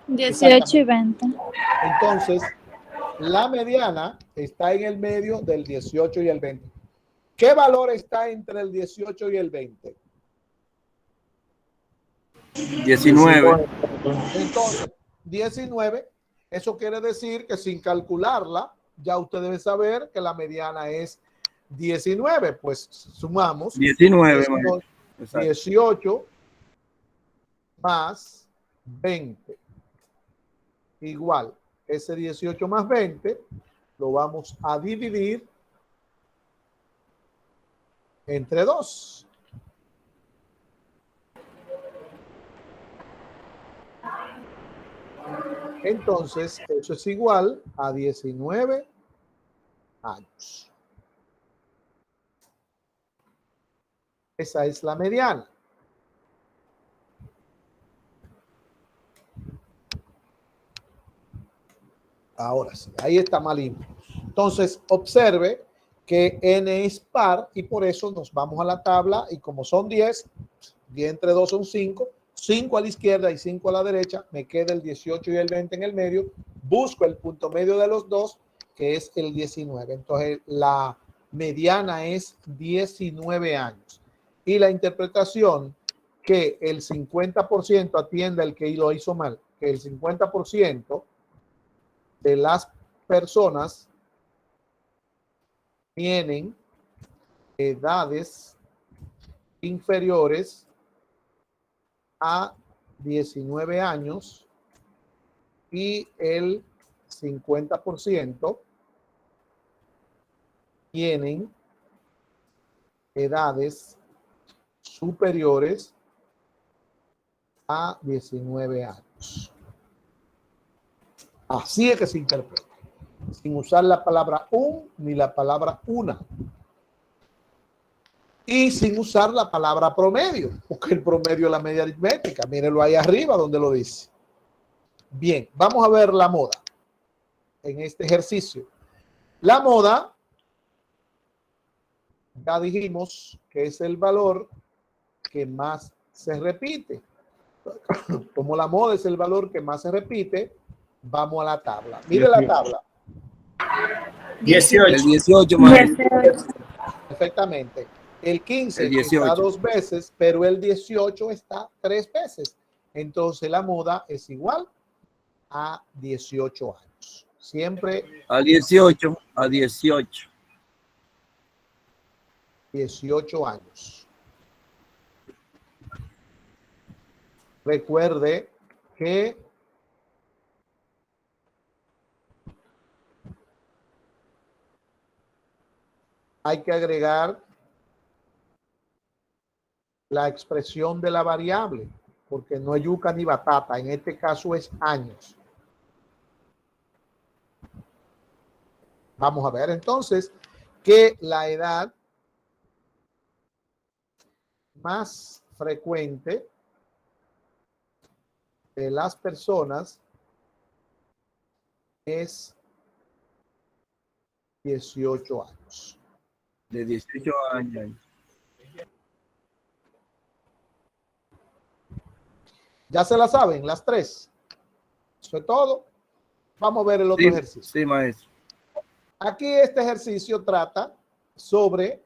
18 y 20. Entonces, la mediana está en el medio del 18 y el 20. ¿Qué valor está entre el 18 y el 20? 19. Entonces, 19, eso quiere decir que sin calcularla, ya usted debe saber que la mediana es 19. Pues sumamos 19. 18 más 20. Igual, ese 18 más 20 lo vamos a dividir entre 2. Entonces, eso es igual a 19 años. Esa es la mediana. Ahora sí, ahí está mal limpio. Entonces, observe que n es par y por eso nos vamos a la tabla y como son 10, 10 entre 2 son 5, 5 a la izquierda y 5 a la derecha, me queda el 18 y el 20 en el medio, busco el punto medio de los dos, que es el 19. Entonces, la mediana es 19 años. Y la interpretación que el 50% atienda el que lo hizo mal, que el 50% de las personas tienen edades inferiores a 19 años y el 50% tienen edades superiores a 19 años. Así es que se interpreta, sin usar la palabra un ni la palabra una. Y sin usar la palabra promedio, porque el promedio es la media aritmética. Mírenlo ahí arriba donde lo dice. Bien, vamos a ver la moda en este ejercicio. La moda, ya dijimos que es el valor que más se repite. Como la moda es el valor que más se repite, vamos a la tabla. Mire la tabla. 18. El 18 más. Perfectamente. El 15 El 18. está 2 veces, pero el 18 está 3 veces. Entonces la moda es igual a 18 años. Siempre A 18. A 18. 18 años. Recuerde que hay que agregar la expresión de la variable, porque no es yuca ni batata, en este caso es años. Vamos a ver entonces que la edad más frecuente de las personas es 18 años. De 18 años. Ya se la saben, las tres. Eso es todo. Vamos a ver el otro ejercicio. Sí, maestro. Aquí este ejercicio trata sobre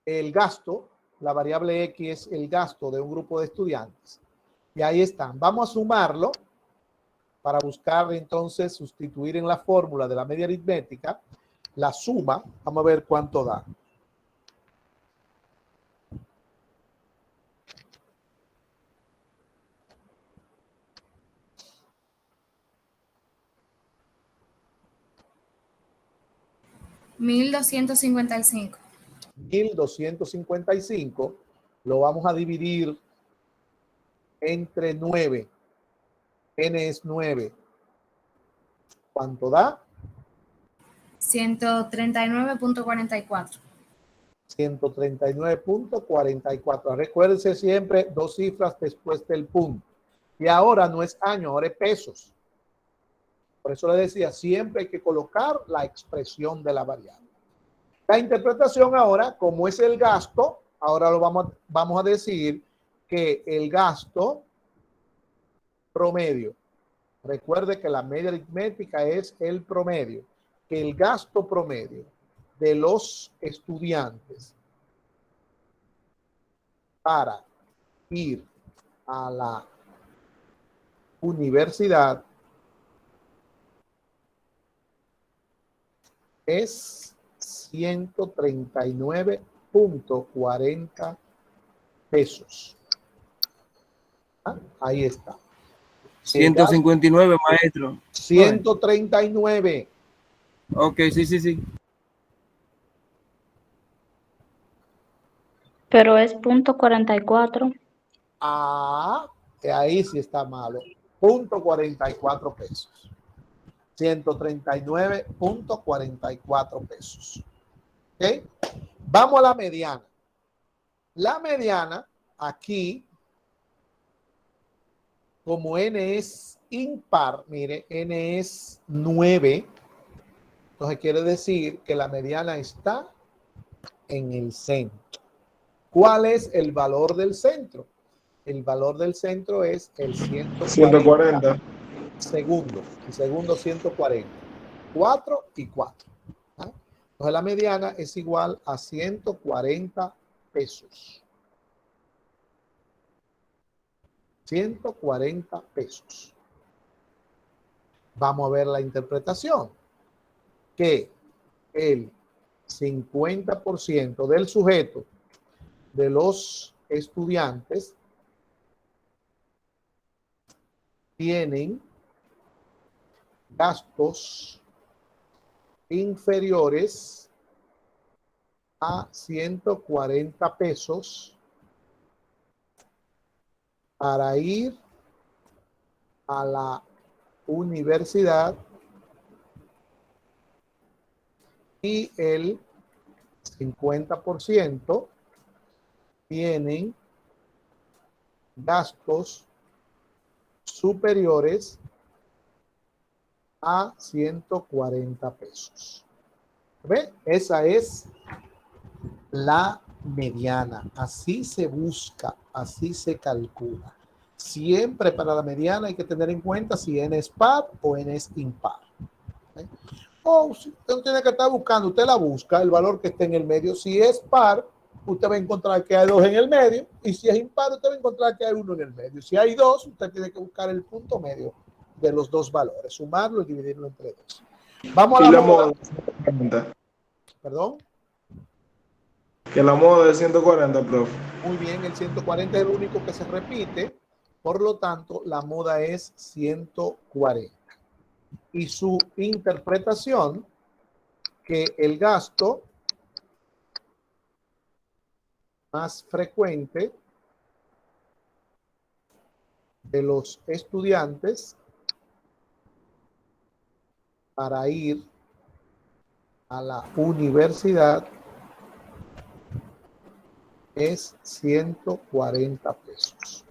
el gasto, la variable X es el gasto de un grupo de estudiantes. Y ahí están. Vamos a sumarlo para buscar entonces sustituir en la fórmula de la media aritmética la suma. Vamos a ver cuánto da. $1,255. 1.255 lo vamos a dividir entre 9. N es 9. ¿Cuánto da? 139.44. 139.44. Recuérdense siempre 2 cifras después del punto. Y ahora no es año, ahora es pesos. Por eso le decía, siempre hay que colocar la expresión de la variable. La interpretación ahora, como es el gasto, ahora lo vamos a decir que el gasto promedio. Recuerde que la media aritmética es el promedio. Que el gasto promedio de los estudiantes para ir a la universidad es 139.40 pesos. Ahí está. 159, maestro. 139. Ok, sí. Pero es .44. Ahí sí está malo. 0.44 pesos. 139.44 pesos. ¿Ok? Vamos a la mediana. La mediana, aquí, como N es impar, mire, N es 9. Entonces quiere decir que la mediana está en el centro. ¿Cuál es el valor del centro? El valor del centro es el 140 segundos. El segundo 140. 4 y 4. Entonces la mediana es igual a 140 pesos. 140 pesos. Vamos a ver la interpretación. Que el 50% del sujeto de los estudiantes tienen gastos inferiores a 140 pesos para ir a la universidad y el 50% tienen gastos superiores a 140 pesos. ¿Ve? Esa es la mediana. Así se busca, así se calcula. Siempre para la mediana hay que tener en cuenta si N es par o N es impar. ¿Okay? O si usted no tiene que estar buscando, usted la busca, el valor que esté en el medio. Si es par, usted va a encontrar que hay 2 en el medio, y si es impar, usted va a encontrar que hay 1 en el medio. Si hay 2, usted tiene que buscar el punto medio de los 2 valores, sumarlo y dividirlo entre 2. Vamos a la moda. Perdón. Que la moda es 140, profe. Muy bien, el 140 es el único que se repite, por lo tanto, la moda es 140. Y su interpretación, que el gasto más frecuente de los estudiantes para ir a la universidad es 140 pesos.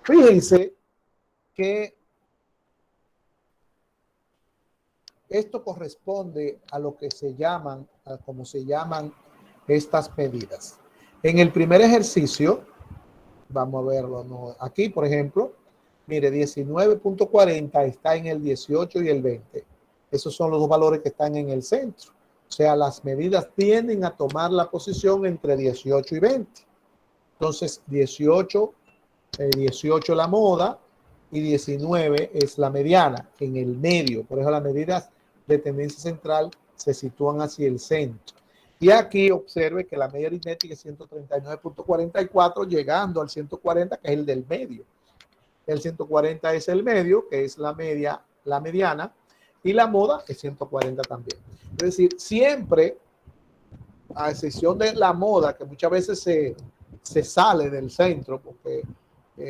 Fíjense que esto corresponde a lo que se llaman, a cómo se llaman estas medidas. En el primer ejercicio, vamos a verlo, ¿no? Aquí, por ejemplo, mire, 19.40 está en el 18 y el 20. Esos son los dos valores que están en el centro. O sea, las medidas tienden a tomar la posición entre 18 y 20. Entonces, 18 la moda y 19 es la mediana, en el medio. Por eso las medidas de tendencia central se sitúan hacia el centro. Y aquí observe que la media aritmética es 139.44, llegando al 140, que es el del medio. El 140 es el medio, que es la media, la mediana, y la moda es 140 también. Es decir, siempre, a excepción de la moda, que muchas veces se sale del centro, porque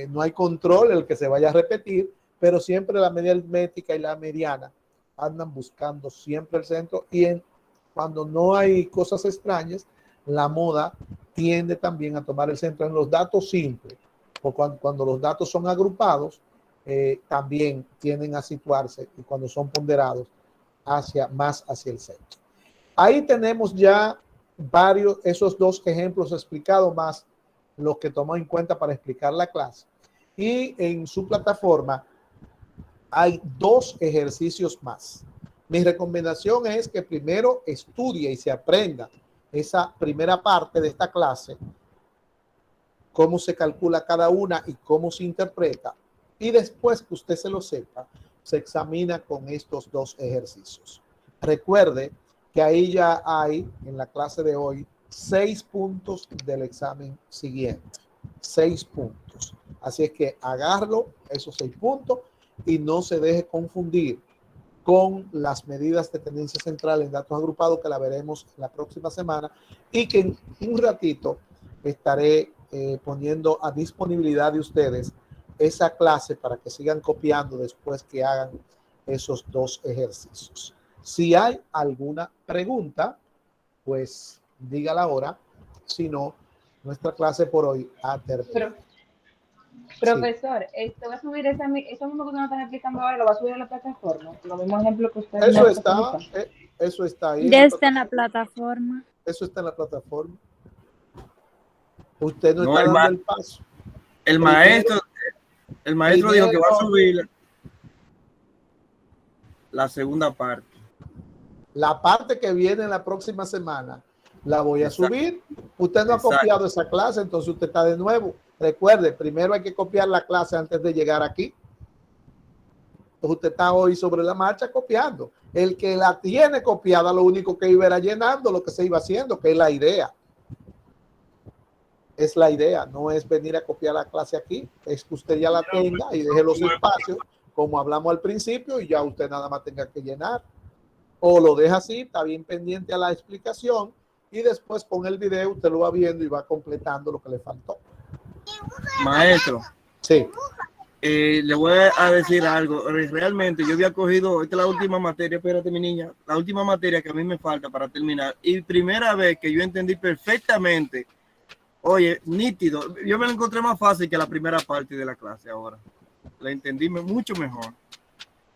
no hay control el que se vaya a repetir, pero siempre la media aritmética y la mediana andan buscando siempre el centro, y cuando no hay cosas extrañas, la moda tiende también a tomar el centro en los datos simples, o cuando los datos son agrupados, también tienden a situarse, y cuando son ponderados, más hacia el centro. Ahí tenemos ya esos dos ejemplos explicados, más los que tomó en cuenta para explicar la clase. Y en su plataforma hay 2 ejercicios más. Mi recomendación es que primero estudie y se aprenda esa primera parte de esta clase, cómo se calcula cada una y cómo se interpreta. Y después que usted se lo sepa, se examina con estos 2 ejercicios. Recuerde que ahí ya hay, en la clase de hoy, 6 puntos del examen siguiente. 6 puntos. Así es que agárralo, esos 6 puntos, y no se deje confundir con las medidas de tendencia central en datos agrupados, que la veremos la próxima semana, y que en un ratito estaré poniendo a disponibilidad de ustedes esa clase para que sigan copiando después que hagan esos 2 ejercicios. Si hay alguna pregunta, pues dígala ahora. Si no, nuestra clase por hoy ha terminado. Profesor, esto va a subir eso mismo que nos están explicando ahora, lo va a subir a la plataforma. Los mismos ejemplos que usted Eso nos está, eso está ahí. Ya está en la plataforma. Eso está en la plataforma. Usted no No, está dando el paso. El maestro dijo que va a subir la segunda parte. La parte que viene en la próxima semana la voy a Exacto. subir. Usted no ha Exacto. copiado esa clase, entonces usted está de nuevo. Recuerde, primero hay que copiar la clase antes de llegar aquí. Entonces usted está hoy sobre la marcha copiando. El que la tiene copiada, lo único que iba era llenando lo que se iba haciendo, que es la idea. Es la idea, no es venir a copiar la clase aquí, es que usted ya la tenga y deje los espacios, como hablamos al principio, y ya usted nada más tenga que llenar. O lo deja así, está bien pendiente a la explicación, y después con el video usted lo va viendo y va completando lo que le faltó. Maestro, Sí. le voy a decir algo. Realmente yo había cogido, esta es la última materia, espérate mi niña, la última materia que a mí me falta para terminar, y primera vez que yo entendí perfectamente. Oye, nítido. Yo me lo encontré más fácil que la primera parte de la clase ahora. La entendí mucho mejor.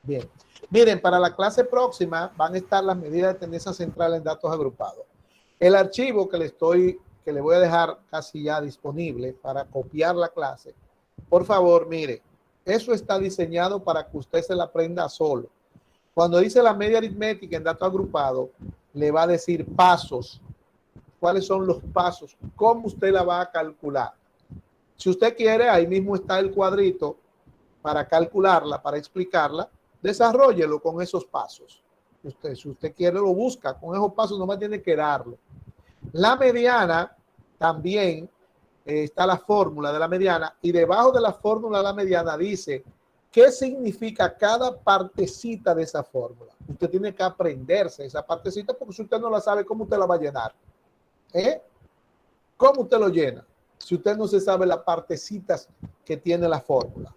Bien. Miren, para la clase próxima van a estar las medidas de tendencia central en datos agrupados. El archivo que le voy a dejar casi ya disponible para copiar la clase. Por favor, mire, eso está diseñado para que usted se la aprenda solo. Cuando dice la media aritmética en datos agrupados, le va a decir pasos. ¿Cuáles son los pasos? ¿Cómo usted la va a calcular? Si usted quiere, ahí mismo está el cuadrito para calcularla, para explicarla. Desarróllelo con esos pasos. Si usted quiere, lo busca. Con esos pasos nomás tiene que darlo. La mediana, también está la fórmula de la mediana, y debajo de la fórmula de la mediana dice qué significa cada partecita de esa fórmula. Usted tiene que aprenderse esa partecita, porque si usted no la sabe, ¿cómo usted la va a llenar? ¿Cómo usted lo llena? Si usted no se sabe las partecitas que tiene la fórmula.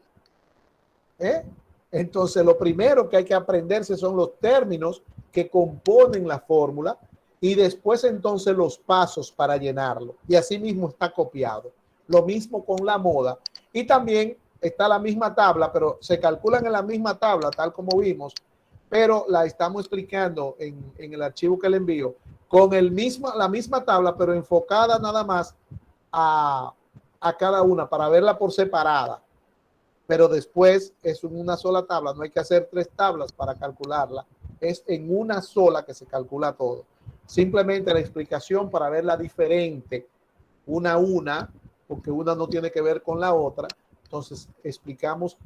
Entonces, lo primero que hay que aprenderse son los términos que componen la fórmula, y después entonces los pasos para llenarlo. Y así mismo está copiado. Lo mismo con la moda. Y también está la misma tabla, pero se calculan en la misma tabla, tal como vimos, pero la estamos explicando en el archivo que le envío, con la misma tabla, pero enfocada nada más a cada una para verla por separada. Pero después es una sola tabla, no hay que hacer 3 tablas para calcularla es en una sola que se calcula todo. Simplemente la explicación para verla diferente, una a una, porque una no tiene que ver con la otra. Entonces explicamos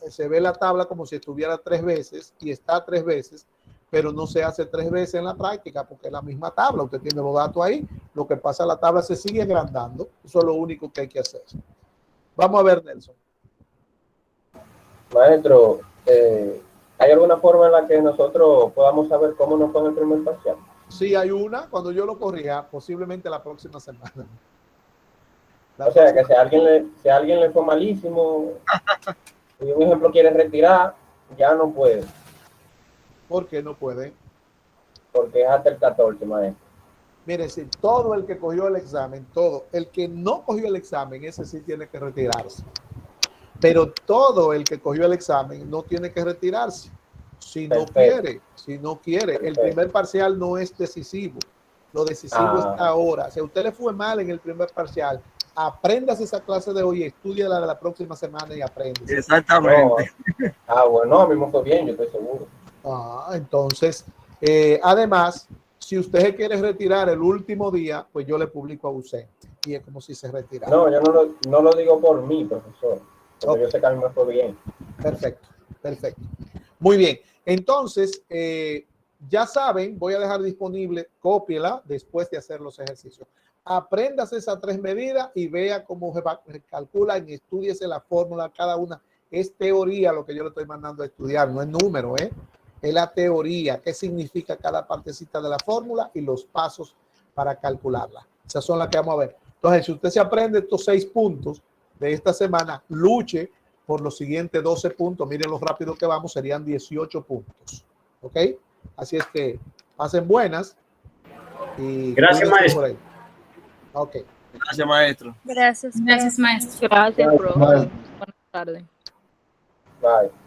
se ve la tabla como si estuviera 3 veces y está 3 veces, pero no se hace 3 veces en la práctica porque es la misma tabla. Usted tiene los datos ahí, lo que pasa, la tabla se sigue agrandando. Eso es lo único que hay que hacer. Vamos a ver, Nelson. Maestro, ¿hay alguna forma en la que nosotros podamos saber cómo nos fue en el primer parcial? Sí, hay una, cuando yo lo corrija, posiblemente la próxima semana. O sea, que si a alguien le fue malísimo y un ejemplo quiere retirar, ya no puede. ¿Por qué no puede? Porque es hasta el 14, maestro. Mire, si todo el que cogió el examen, todo, el que no cogió el examen, ese sí tiene que retirarse. Pero todo el que cogió el examen no tiene que retirarse. Si no quiere, si no quiere. El primer parcial no es decisivo. Lo decisivo está ahora. Si a usted le fue mal en el primer parcial, apréndase esa clase de hoy, estudia la de la próxima semana y aprende. Exactamente. No, bueno, a mí me fue bien, yo estoy seguro. Entonces, además, si usted se quiere retirar el último día, pues yo le publico a usted. Y es como si se retirara. No, yo no lo digo por mí, profesor. Porque yo sé que a mí me fue bien. Perfecto, perfecto. Muy bien. Entonces, ya saben, voy a dejar disponible, cópiela después de hacer los ejercicios. Apréndase esas 3 medidas y vea cómo se calculan y estúdiese la fórmula cada una. Es teoría lo que yo le estoy mandando a estudiar, no es número, es la teoría, qué significa cada partecita de la fórmula y los pasos para calcularla. Esas son las que vamos a ver. Entonces, si usted se aprende estos 6 puntos de esta semana, luche por los siguientes 12 puntos. Miren lo rápido que vamos, serían 18 puntos. ¿Ok? Así es que pasen buenas. Y gracias, maestro. Ok. Gracias, maestro. Gracias. Gracias, maestro. Gracias, profe. Buenas tardes. Bye.